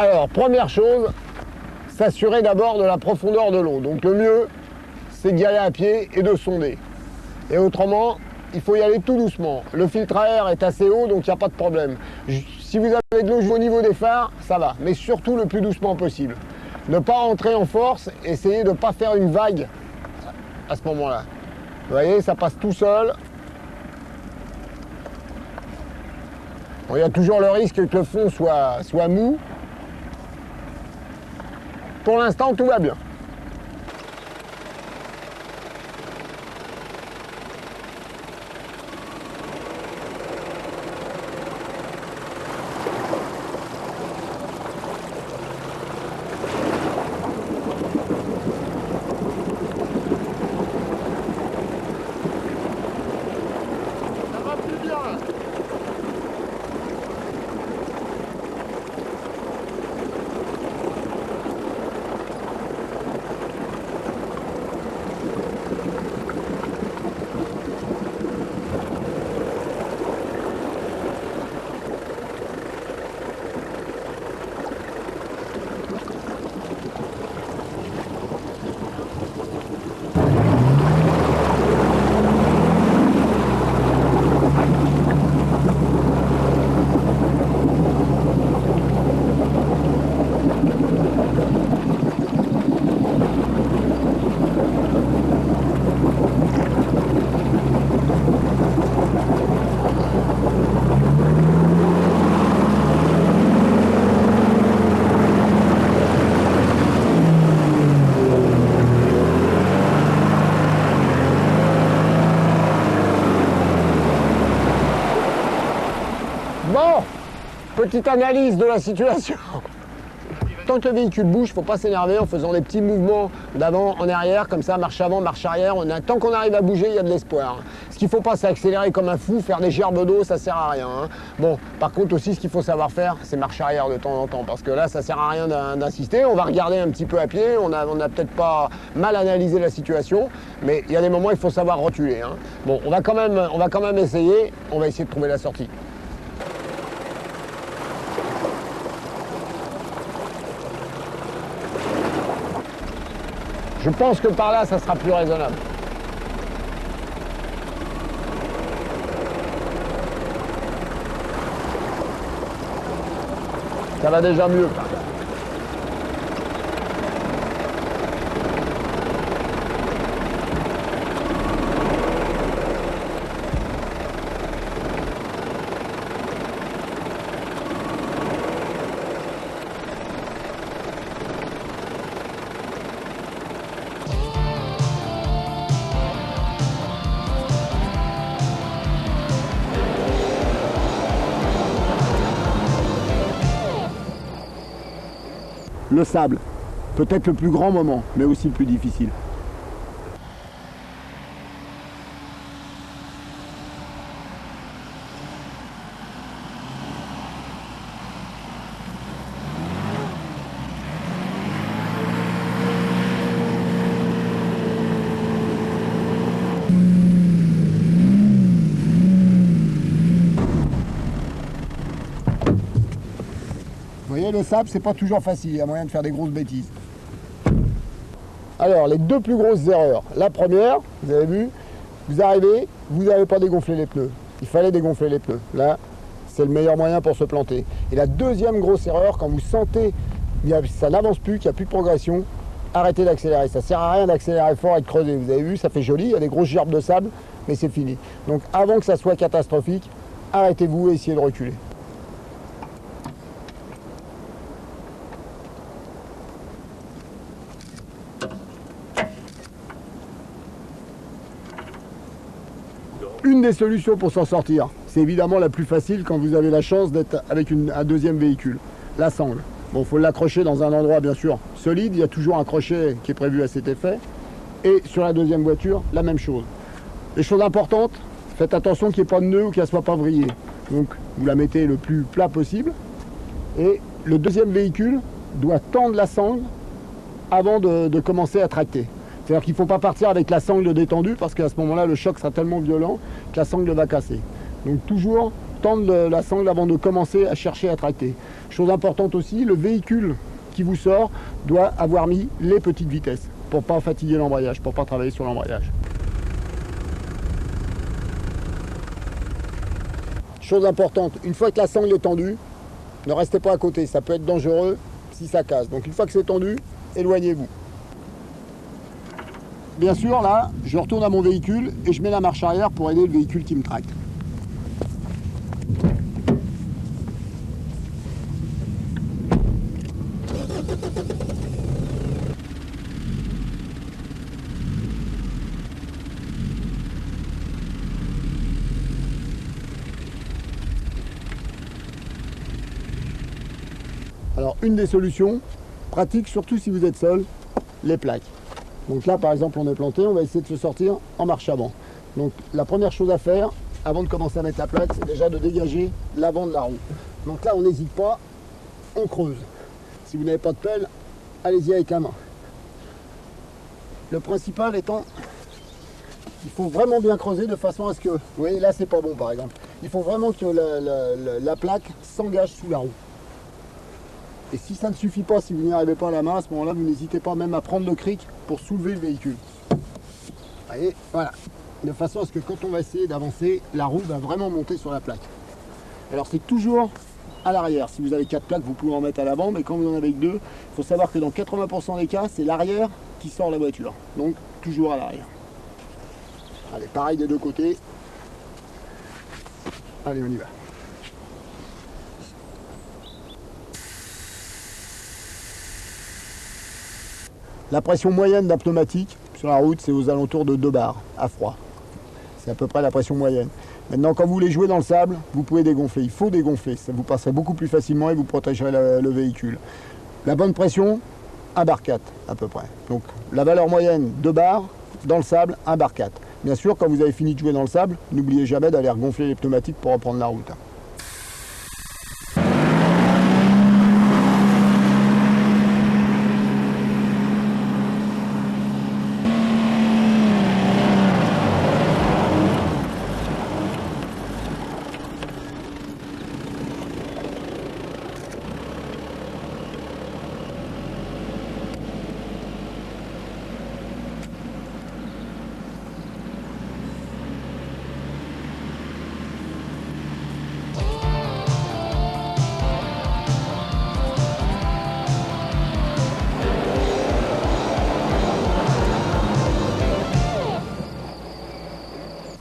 Alors, première chose, s'assurer d'abord de la profondeur de l'eau. Donc le mieux, c'est d'y aller à pied et de sonder. Et autrement, il faut y aller tout doucement. Le filtre à air est assez haut, donc il n'y a pas de problème. Si vous avez de l'eau au niveau des phares, ça va. Mais surtout le plus doucement possible. Ne pas rentrer en force, essayez de ne pas faire une vague à ce moment-là. Vous voyez, ça passe tout seul. Bon, il y a toujours le risque que le fond soit mou. Pour l'instant, tout va bien. Ça va plus bien là. Bon, petite analyse de la situation. Tant que le véhicule bouge, il ne faut pas s'énerver en faisant des petits mouvements d'avant en arrière, comme ça, marche avant, marche arrière. Tant qu'on arrive à bouger, il y a de l'espoir. Ce qu'il ne faut pas, c'est accélérer comme un fou, faire des gerbes d'eau, ça ne sert à rien. Hein. Bon, par contre aussi, ce qu'il faut savoir faire, c'est marche arrière de temps en temps, parce que là, ça ne sert à rien d'insister. On va regarder un petit peu à pied, on a peut-être pas mal analysé la situation, mais il y a des moments, il faut savoir reculer. Hein. Bon, on va quand même essayer, on va essayer de trouver la sortie. Je pense que par là, ça sera plus raisonnable. Ça va déjà mieux par là. Le sable, peut-être le plus grand moment, mais aussi le plus difficile. Vous voyez, le sable, c'est pas toujours facile, il y a moyen de faire des grosses bêtises. Alors, les deux plus grosses erreurs. La première, vous avez vu, vous arrivez, vous n'avez pas dégonflé les pneus. Il fallait dégonfler les pneus. Là, c'est le meilleur moyen pour se planter. Et la deuxième grosse erreur, quand vous sentez que ça n'avance plus, qu'il n'y a plus de progression, arrêtez d'accélérer. Ça ne sert à rien d'accélérer fort et de creuser. Vous avez vu, ça fait joli, il y a des grosses gerbes de sable, mais c'est fini. Donc, avant que ça soit catastrophique, arrêtez-vous et essayez de reculer. Une des solutions pour s'en sortir, c'est évidemment la plus facile quand vous avez la chance d'être avec un deuxième véhicule, la sangle. Bon, il faut l'accrocher dans un endroit bien sûr solide, il y a toujours un crochet qui est prévu à cet effet. Et sur la deuxième voiture, la même chose. Les choses importantes, faites attention qu'il n'y ait pas de nœud ou qu'elle ne soit pas vrillée. Donc vous la mettez le plus plat possible. Et le deuxième véhicule doit tendre la sangle avant de commencer à tracter. C'est-à-dire qu'il ne faut pas partir avec la sangle détendue parce qu'à ce moment-là, le choc sera tellement violent que la sangle va casser. Donc toujours tendre la sangle avant de commencer à chercher à tracter. Chose importante aussi, le véhicule qui vous sort doit avoir mis les petites vitesses pour ne pas fatiguer l'embrayage, pour ne pas travailler sur l'embrayage. Chose importante, une fois que la sangle est tendue, ne restez pas à côté, ça peut être dangereux si ça casse. Donc une fois que c'est tendu, éloignez-vous. Bien sûr, là, je retourne à mon véhicule et je mets la marche arrière pour aider le véhicule qui me tracte. Alors, une des solutions pratiques, surtout si vous êtes seul, les plaques. Donc là, par exemple, on est planté, on va essayer de se sortir en marche avant. Donc la première chose à faire, avant de commencer à mettre la plaque, c'est déjà de dégager l'avant de la roue. Donc là, on n'hésite pas, on creuse. Si vous n'avez pas de pelle, allez-y avec la main. Le principal étant, il faut vraiment bien creuser de façon à ce que... Vous voyez, là, c'est pas bon, par exemple. Il faut vraiment que la plaque s'engage sous la roue. Et si ça ne suffit pas, si vous n'y arrivez pas à la main, à ce moment-là, vous n'hésitez pas même à prendre le cric pour soulever le véhicule. Vous voyez, voilà. De façon à ce que quand on va essayer d'avancer, la roue va vraiment monter sur la plaque. Alors c'est toujours à l'arrière. Si vous avez 4 plaques, vous pouvez en mettre à l'avant, mais quand vous en avez que 2, il faut savoir que dans 80% des cas, c'est l'arrière qui sort la voiture. Donc toujours à l'arrière. Allez, pareil des deux côtés. Allez, on y va. La pression moyenne d'un pneumatique sur la route, c'est aux alentours de 2 bars à froid. C'est à peu près la pression moyenne. Maintenant, quand vous voulez jouer dans le sable, vous pouvez dégonfler. Il faut dégonfler, ça vous passerait beaucoup plus facilement et vous protégerez le véhicule. La bonne pression, 1 bar 4 à peu près. Donc la valeur moyenne, 2 bars, dans le sable, 1 bar 4. Bien sûr, quand vous avez fini de jouer dans le sable, n'oubliez jamais d'aller regonfler les pneumatiques pour reprendre la route.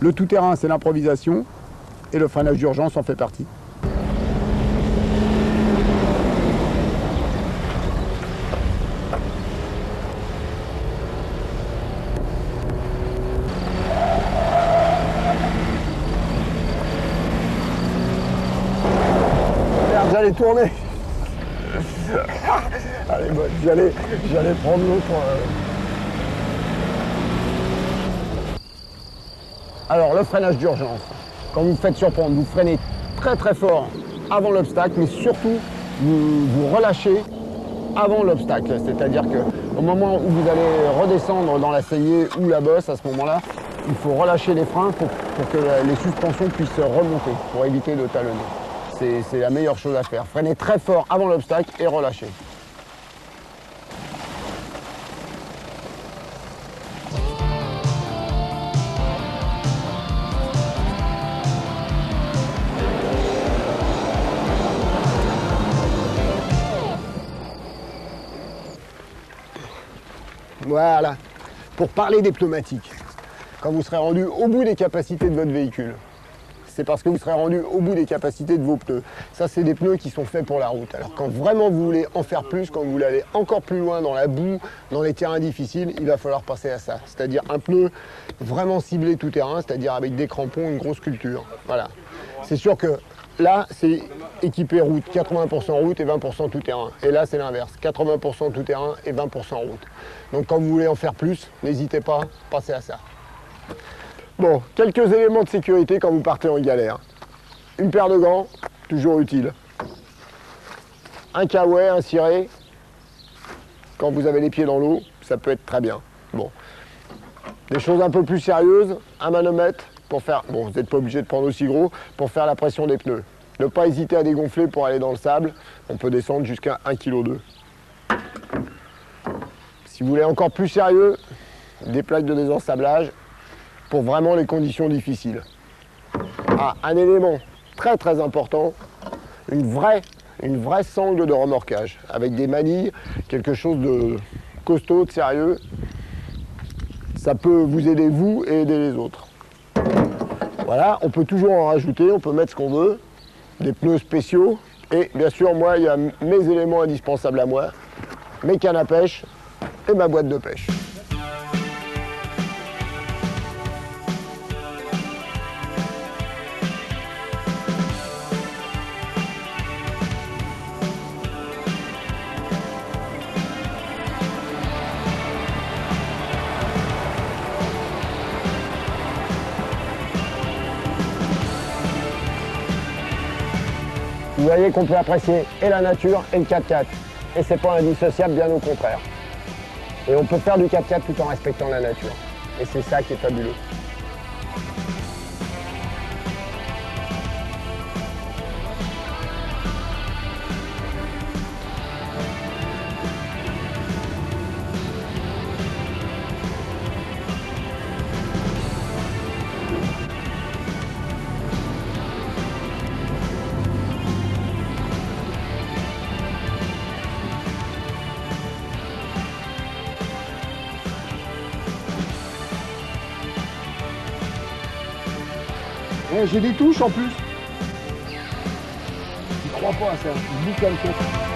Le tout-terrain, c'est l'improvisation et le freinage d'urgence en fait partie. Merde, j'allais tourner. Allez, bon, j'allais prendre l'autre. Alors, le freinage d'urgence, quand vous vous faites surprendre, vous freinez très très fort avant l'obstacle, mais surtout, vous relâchez avant l'obstacle. C'est-à-dire qu'au moment où vous allez redescendre dans la saillée ou la bosse, à ce moment-là, il faut relâcher les freins pour que les suspensions puissent remonter, pour éviter de talonner. C'est la meilleure chose à faire. Freinez très fort avant l'obstacle et relâchez. Voilà, pour parler des pneumatiques, quand vous serez rendu au bout des capacités de votre véhicule, c'est parce que vous serez rendu au bout des capacités de vos pneus. Ça, c'est des pneus qui sont faits pour la route. Alors quand vraiment vous voulez en faire plus, quand vous voulez aller encore plus loin dans la boue, dans les terrains difficiles, il va falloir passer à ça. C'est-à-dire un pneu vraiment ciblé tout terrain, c'est-à-dire avec des crampons, une grosse culture. Voilà. C'est sûr que là, c'est équipé route, 80% route et 20% tout terrain. Et là, c'est l'inverse, 80% tout terrain et 20% route. Donc quand vous voulez en faire plus, n'hésitez pas, passez à ça. Bon, quelques éléments de sécurité quand vous partez en galère. Une paire de gants, toujours utile. Un kawaii, un ciré, quand vous avez les pieds dans l'eau, ça peut être très bien. Bon. Des choses un peu plus sérieuses, un manomètre pour faire, bon, vous n'êtes pas obligé de prendre aussi gros, pour faire la pression des pneus. Ne pas hésiter à dégonfler pour aller dans le sable. On peut descendre jusqu'à 1,2 kg. Si vous voulez encore plus sérieux, des plaques de désensablage pour vraiment les conditions difficiles. Ah, un élément très très important, une vraie sangle de remorquage avec des manilles, quelque chose de costaud, de sérieux. Ça peut vous aider vous et aider les autres. Voilà, on peut toujours en rajouter, on peut mettre ce qu'on veut, des pneus spéciaux. Et bien sûr, moi, il y a mes éléments indispensables à moi, mes cannes à pêche et ma boîte de pêche. Vous voyez qu'on peut apprécier et la nature et le 4x4. Et c'est pas indissociable, bien au contraire. Et on peut faire du 4x4 tout en respectant la nature. Et c'est ça qui est fabuleux. J'ai des touches en plus. Je crois pas à ça. Je dis comme ça.